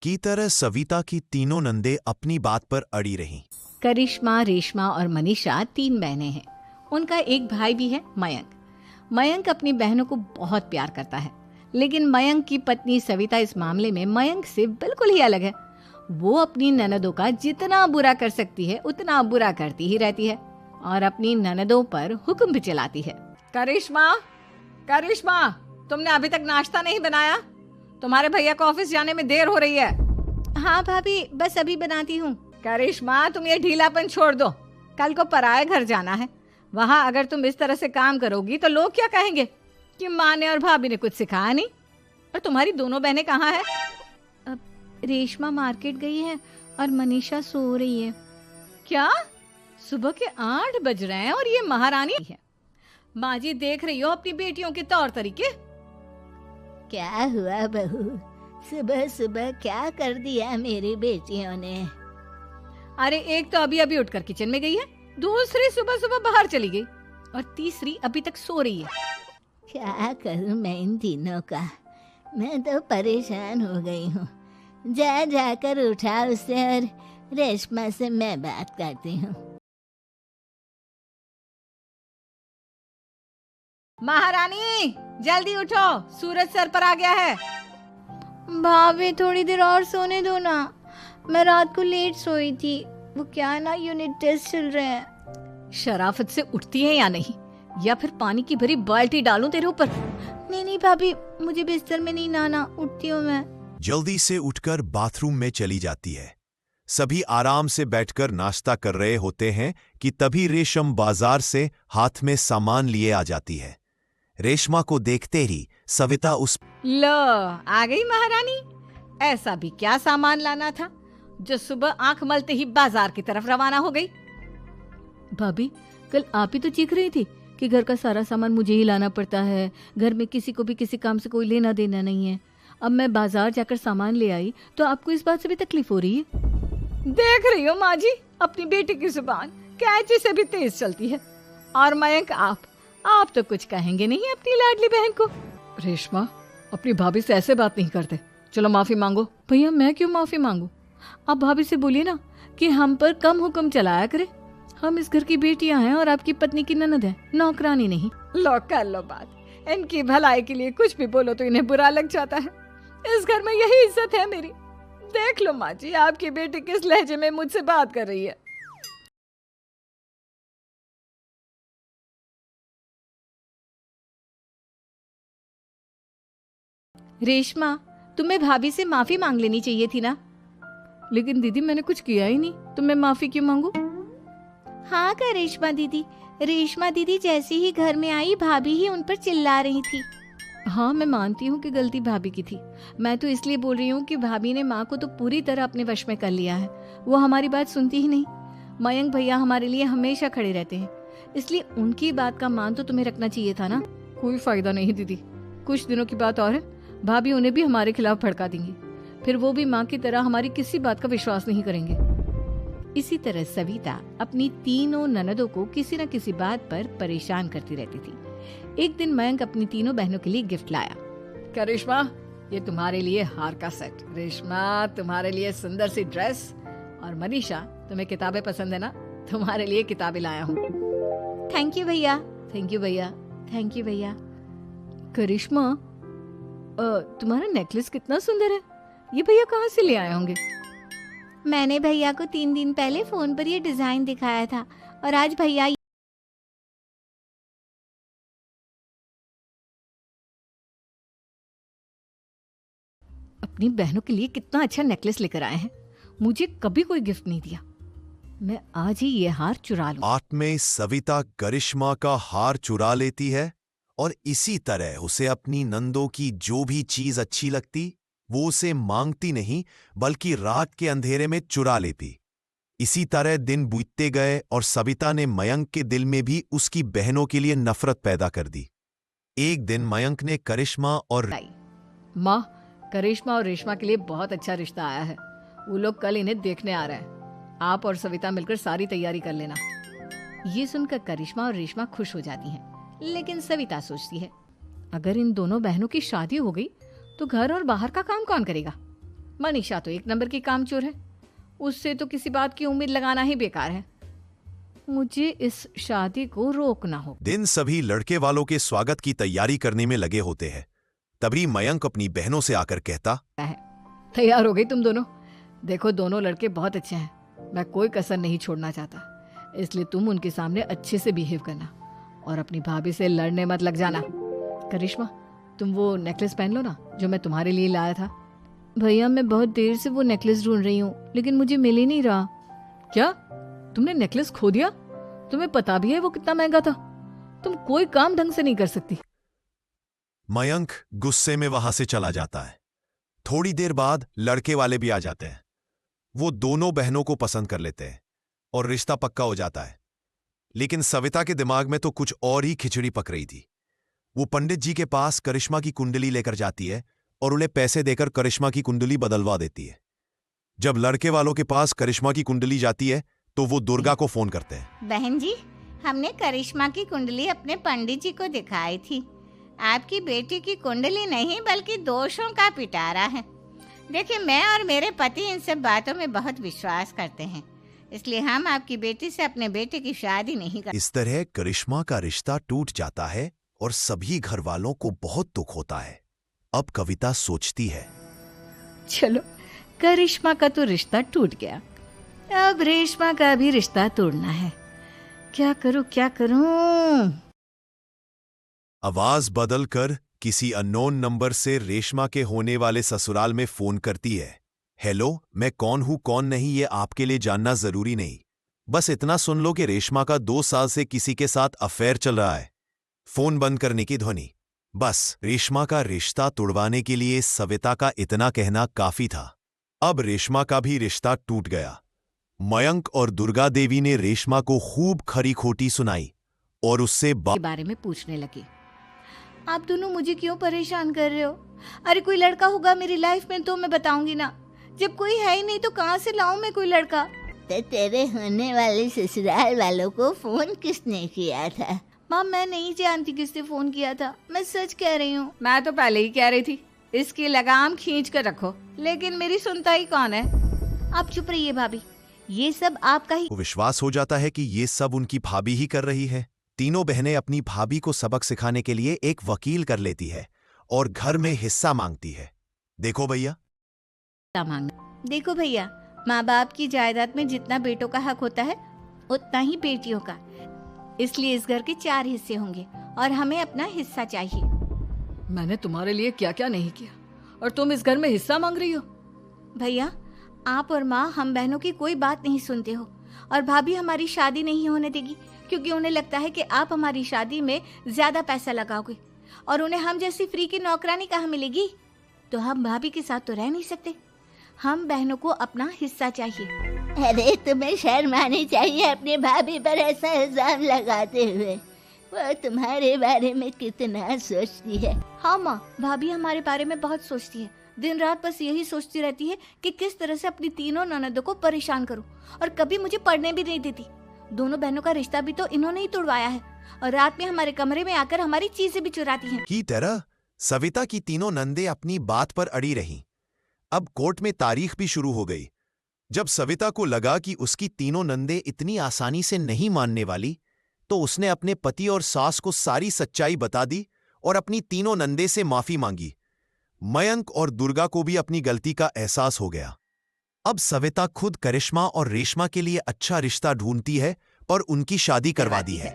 की तरह सविता की तीनों नंदे अपनी बात पर अड़ी रहीं। करिश्मा, रेशमा और मनीषा 3 बहनें हैं। उनका एक भाई भी है, मयंक। मयंक अपनी बहनों को बहुत प्यार करता है, लेकिन मयंक की पत्नी सविता इस मामले में मयंक से बिल्कुल ही अलग है। वो अपनी ननदों का जितना बुरा कर सकती है उतना बुरा करती ही रहती है और अपनी ननदों पर हुक्म भी चलाती है। करिश्मा, करिश्मा, तुमने अभी तक नाश्ता नहीं बनाया? तुम्हारे भैया को ऑफिस जाने में देर हो रही है। हाँ भाभी, बस अभी बनाती हूँ। करिश्मा, तुम ये ढीलापन छोड़ दो। कल को पराये घर जाना है। वहाँ अगर तुम इस तरह से काम करोगी तो लोग क्या कहेंगे कि माँ ने और भाभी ने कुछ सिखाया नहीं। और तुम्हारी दोनों बहनें कहाँ हैं? अब रेशमा मार्केट गई है और मनीषा सो रही है। क्या? सुबह के 8 बज रहे हैं और ये महारानी है। माँ जी देख रही हो अपनी बेटियों के तौर तरीके? क्या हुआ बहू, सुबह सुबह क्या कर दिया मेरी बेटियों ने? अरे एक तो अभी अभी उठकर किचन में गई है, दूसरी सुबह सुबह बाहर चली गई और तीसरी अभी तक सो रही है। क्या करूं मैं इन तीनों का, मैं तो परेशान हो गई हूँ। जा जाकर उठा उसे और रेशमा से मैं बात करती हूँ। महारानी जल्दी उठो, सूरज सर पर आ गया है। भाभी थोड़ी देर और सोने दो ना, मैं रात को लेट सोई थी। वो क्या है ना, यूनिट टेस्ट चल रहे हैं। शराफत से उठती है या नहीं, या फिर पानी की भरी बाल्टी डालूं तेरे ऊपर? नहीं नहीं भाभी, मुझे बिस्तर में नहीं नहाना, उठती हूँ मैं। जल्दी से उठकर बाथरूम में चली जाती है। सभी आराम से बैठकर नाश्ता कर रहे होते हैं कि तभी रेशम बाजार से हाथ में सामान लिए आ जाती है। रेशमा को देखते ही सविता उस लो आ गई महारानी। ऐसा भी क्या सामान लाना था जो सुबह आंख मलते ही बाजार की तरफ रवाना हो गई? भाभी, कल आप ही तो चीख रही थी कि घर का सारा सामान मुझे ही लाना पड़ता है, घर में किसी को भी किसी काम से कोई लेना देना नहीं है। अब मैं बाजार जाकर सामान ले आई तो आपको इस बात से भी तकलीफ हो रही है? देख रही हो माँ जी, अपनी बेटी की जुबान कैंची से भी तेज चलती है। और मयंक, आप तो कुछ कहेंगे नहीं अपनी लाडली बहन को। रेशमा, अपनी भाभी से ऐसे बात नहीं करते। चलो माफी मांगो। भैया मैं क्यों माफी मांगू? आप भाभी से बोलिए ना कि हम पर कम हुक्म चलाया करे। हम इस घर की बेटियां हैं और आपकी पत्नी की ननद है, नौकरानी नहीं। लो कर लो बात। इनकी भलाई के लिए कुछ भी बोलो तो इन्हें बुरा लग जाता है। इस घर में यही इज्जत है मेरी। देख लो माँ जी, आपकी बेटी किस लहजे में मुझसे बात कर रही है। रेशमा, तुम्हें भाभी से माफी मांग लेनी चाहिए थी ना। लेकिन दीदी मैंने कुछ किया ही नहीं, तो मैं माफी क्यों मांगू? हाँ का रेशमा दीदी, रेशमा दीदी जैसे ही घर में आई भाभी ही उन पर चिल्ला रही थी। हाँ मैं मानती हूँ कि गलती भाभी की थी। मैं तो इसलिए बोल रही हूँ कि भाभी ने माँ को तो पूरी तरह अपने वश में कर लिया है। वो हमारी बात सुनती ही नहीं। मयंक भैया हमारे लिए हमेशा खड़े रहते हैं, इसलिए उनकी बात का मान तो तुम्हें रखना चाहिए था ना। कोई फायदा नहीं दीदी, कुछ दिनों की बात और है, भाभी उन्हें भी हमारे खिलाफ भड़का देंगी। फिर वो भी माँ की तरह हमारी किसी बात का विश्वास नहीं करेंगे। इसी तरह सविता अपनी तीनों ननदों को किसी न किसी बात पर परेशान करती रहती थी। एक दिन मयंक अपनी तीनों बहनों के लिए गिफ्ट लाया। करिश्मा, ये तुम्हारे लिए हार का सेट। रेशमा, तुम्हारे लिए सुंदर सी ड्रेस। और मनीषा, तुम्हें किताबें पसंद है ना, तुम्हारे लिए किताबें लाया हूँ। थैंक यू भैया। थैंक यू भैया। थैंक यू भैया। करिश्मा, तुम्हारा नेकलेस कितना सुंदर है, ये भैया कहाँ से ले आए होंगे? मैंने भैया को 3 दिन पहले फोन पर ये डिजाइन दिखाया था और आज भैया अपनी बहनों के लिए कितना अच्छा नेकलेस लेकर आए हैं। मुझे कभी कोई गिफ्ट नहीं दिया। मैं आज ही ये हार चुरा लूं। आठ में सविता करिश्मा का हार चुरा लेती है और इसी तरह उसे अपनी नंदों की जो भी चीज अच्छी लगती वो उसे मांगती नहीं बल्कि रात के अंधेरे में चुरा लेती। इसी तरह दिन बीतते गए और सविता ने मयंक के दिल में भी उसकी बहनों के लिए नफरत पैदा कर दी। एक दिन मयंक ने करिश्मा और माँ, करिश्मा और रेशमा के लिए बहुत अच्छा रिश्ता आया है। वो लोग कल इन्हें देखने आ रहे हैं। आप और सविता मिलकर सारी तैयारी कर लेना। ये सुनकर करिश्मा और रेशमा खुश हो जाती हैं। लेकिन सविता सोचती है, अगर इन दोनों बहनों की शादी हो गई तो घर और बाहर का काम कौन करेगा? मनीषा तो एक नंबर की कामचोर है, उससे तो किसी बात की उम्मीद लगाना ही बेकार है। मुझे इस शादी को रोकना होगा। दिन सभी लड़के वालों के स्वागत की तैयारी करने में लगे होते हैं। तभी मयंक अपनी बहनों से आकर कहता है, तैयार हो गई तुम दोनों? देखो दोनों लड़के बहुत अच्छे हैं, मैं कोई कसर नहीं छोड़ना चाहता, इसलिए तुम उनके सामने अच्छे से बिहेव करना और अपनी भाभी से लड़ने मत लग जाना। करिश्मा, तुम वो नेकलेस पहन लो ना जो मैं तुम्हारे लिए लाया था। भैया मैं बहुत देर से वो नेकलेस ढूंढ रही हूँ, लेकिन मुझे मिल ही नहीं रहा। क्या तुमने नेकलेस खो दिया? तुम्हें पता भी है वो कितना महंगा था? तुम कोई काम ढंग से नहीं कर सकती। मयंक गुस्से में वहां से चला जाता है। थोड़ी देर बाद लड़के वाले भी आ जाते हैं। वो दोनों बहनों को पसंद कर लेते हैं और रिश्ता पक्का हो जाता है। लेकिन सविता के दिमाग में तो कुछ और ही खिचड़ी पक रही थी। वो पंडित जी के पास करिश्मा की कुंडली लेकर जाती है और उन्हें पैसे देकर करिश्मा की कुंडली बदलवा देती है। जब लड़के वालों के पास करिश्मा की कुंडली जाती है तो वो दुर्गा को फोन करते हैं। बहन जी, हमने करिश्मा की कुंडली अपने पंडित जी को दिखाई थी। आपकी बेटी की कुंडली नहीं बल्कि दोषों का पिटारा है। देखिए, मैं और मेरे पति इन सब बातों में बहुत विश्वास करते हैं, इसलिए हम आपकी बेटी से अपने बेटे की शादी नहीं कर। इस तरह करिश्मा का रिश्ता टूट जाता है और सभी घर वालों को बहुत दुख होता है। अब कविता सोचती है, चलो करिश्मा का तो रिश्ता टूट गया, अब रेशमा का भी रिश्ता तोड़ना है। क्या करूं? आवाज बदलकर किसी अननोन नंबर से रेशमा के होने वाले ससुराल में फोन करती है। हेलो, मैं कौन हूं कौन नहीं ये आपके लिए जानना जरूरी नहीं, बस इतना सुन लो कि रेशमा का 2 साल से किसी के साथ अफेयर चल रहा है। फोन बंद करने की ध्वनि। बस रेशमा का रिश्ता तोड़वाने के लिए सविता का इतना कहना काफी था। अब रेशमा का भी रिश्ता टूट गया। मयंक और दुर्गा देवी ने रेशमा को खूब खरी खोटी सुनाई और उससे के बारे में पूछने लगी। आप दोनों मुझे क्यों परेशान कर रहे हो? अरे कोई लड़का होगा मेरी लाइफ में तो मैं बताऊंगी ना, जब कोई है ही नहीं तो कहाँ से लाऊं मैं कोई लड़का? तो तेरे होने वाले ससुराल वालों को फोन किसने किया था? माँ मैं नहीं जानती किसने फोन किया था, मैं सच कह रही हूँ। मैं तो पहले ही कह रही थी इसकी लगाम खींच कर रखो, लेकिन मेरी सुनता ही कौन है। आप चुप रहिए भाभी, ये सब आपका ही। विश्वास हो जाता है कि ये सब उनकी भाभी ही कर रही है। तीनों बहनें अपनी भाभी को सबक सिखाने के लिए एक वकील कर लेती है और घर में हिस्सा मांगती है। देखो भैया, देखो भैया, माँ बाप की जायदाद में जितना बेटों का हक होता है उतना ही बेटियों का, इसलिए इस घर के 4 हिस्से होंगे और हमें अपना हिस्सा चाहिए। मैंने तुम्हारे लिए क्या क्या नहीं किया और तुम इस घर में हिस्सा मांग रही हो? भैया, आप और माँ हम बहनों की कोई बात नहीं सुनते हो और भाभी हमारी शादी नहीं होने देगी क्योंकि उन्हें लगता है कि आप हमारी शादी में ज्यादा पैसा लगाओगे और उन्हें हम जैसी फ्री की नौकरानी कहाँ मिलेगी। तो हम भाभी के साथ तो रह नहीं सकते, हम बहनों को अपना हिस्सा चाहिए। अरे तुम्हें शर्म आनी चाहिए अपनी भाभी पर ऐसा इल्जाम लगाते हुए। वो तुम्हारे बारे में कितना सोचती है। हाँ माँ, भाभी हमारे बारे में बहुत सोचती है, दिन रात बस यही सोचती रहती है कि किस तरह से अपनी तीनों ननदों को परेशान करूं और कभी मुझे पढ़ने भी नहीं देती। दोनों बहनों का रिश्ता भी तो इन्होंने ही तोड़वाया है और रात में हमारे कमरे में आकर हमारी चीजें भी चुराती हैं। की तरह सविता की तीनों नंदे अपनी बात पर अड़ी रहीं। अब कोर्ट में तारीख भी शुरू हो गई। जब सविता को लगा कि उसकी तीनों नंदे इतनी आसानी से नहीं मानने वाली, तो उसने अपने पति और सास को सारी सच्चाई बता दी और अपनी तीनों नंदे से माफी मांगी। मयंक और दुर्गा को भी अपनी गलती का एहसास हो गया। अब सविता खुद करिश्मा और रेशमा के लिए अच्छा रिश्ता ढूंढती है और उनकी शादी करवा दी है।